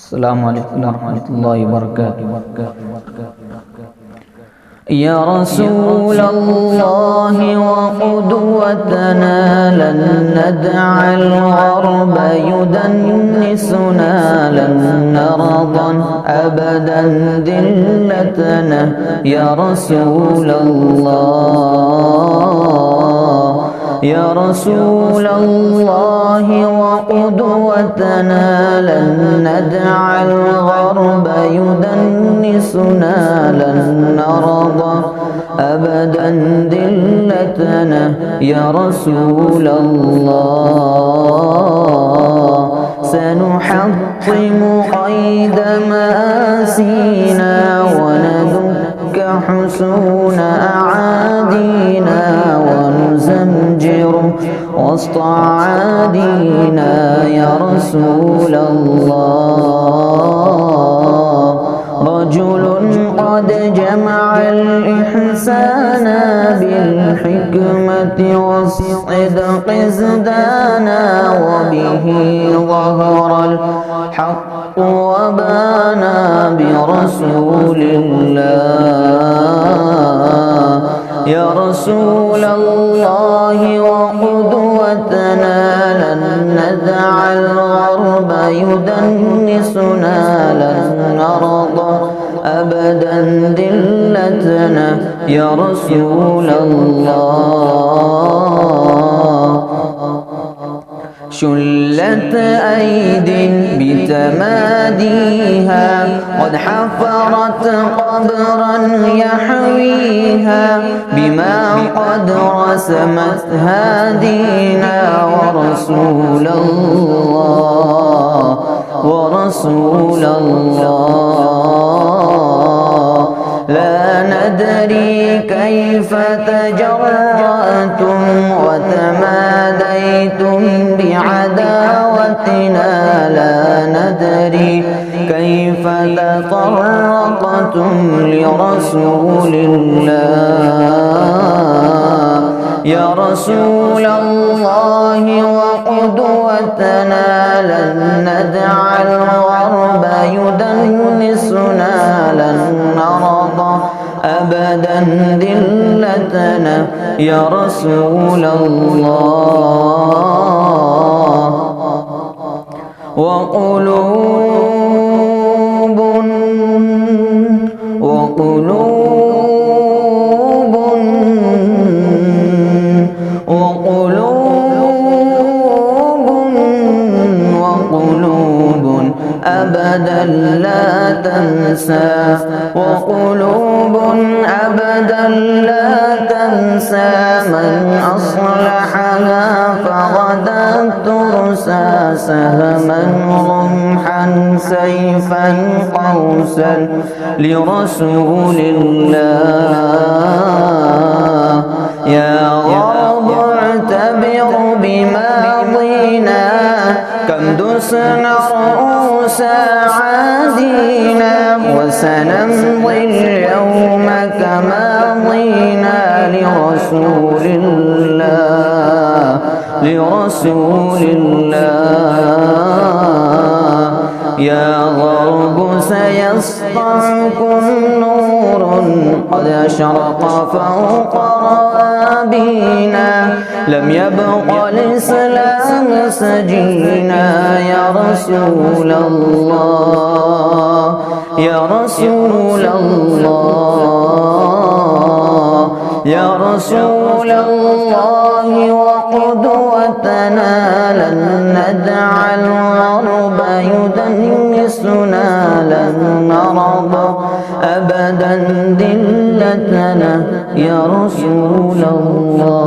السلام عليكم ورحمة الله وبركاته. يا رسول الله وقدوتنا لن ندع الغرب يدنسنا، لن نرضى أبدا ذلتنا. يا رسول الله، يا رسول الله وقدوتنا لن ندع الغرب يدنسنا، لن نرضى أبدا ذلتنا. يا رسول الله سنحطم قيد مآسينا وندك حصون أعادينا، ونزمجر وسط عادينا. يا رسول الله رجل قد جمع الإحسان بالحكمة والصدق ازدانا، وبه ظهر الحق وبانا. برسول الله، يا رسول الله وقدوتنا لن ندع الغرب يدنسنا، لن نرضى أبدا ذلتنا. يا رسول الله شلت أيد بتماديها، قد حفرت قبرا يحويها، بما قد رسمت هادينا. ورسول الله، ورسول الله لا ندري كيف تجرأتم وتماديتم بعداوتنا، لا ندري كيف تطرقتم لرسول الله. يا رسول الله وقدوتنا لن ندع الغرب يدنسنا، لن نرضى أبدا ذلتنا. يا رسول الله وقلوب أبدا لا تنسى، وقلوب أبدا لا تنسى. من أصلحها فغدا ترسى، سهما رمحا سيفا قوسا لرسول الله. يا غرب اعتبر بماضينا، كم دسنا رؤوس عادينا، وسنمضي اليوم كما ضينا. لرسول الله، لرسول الله. يا غرب سيسطعكم نور قد أشرق فوق روابينا، لم يبق الإسلام سجينا. يا رسول الله، يا رسول الله، يا رسول الله وقدوتنا لن ندع الغرب يدنسنا، لن نرضى أبدا ذلتنا. يا رسول الله.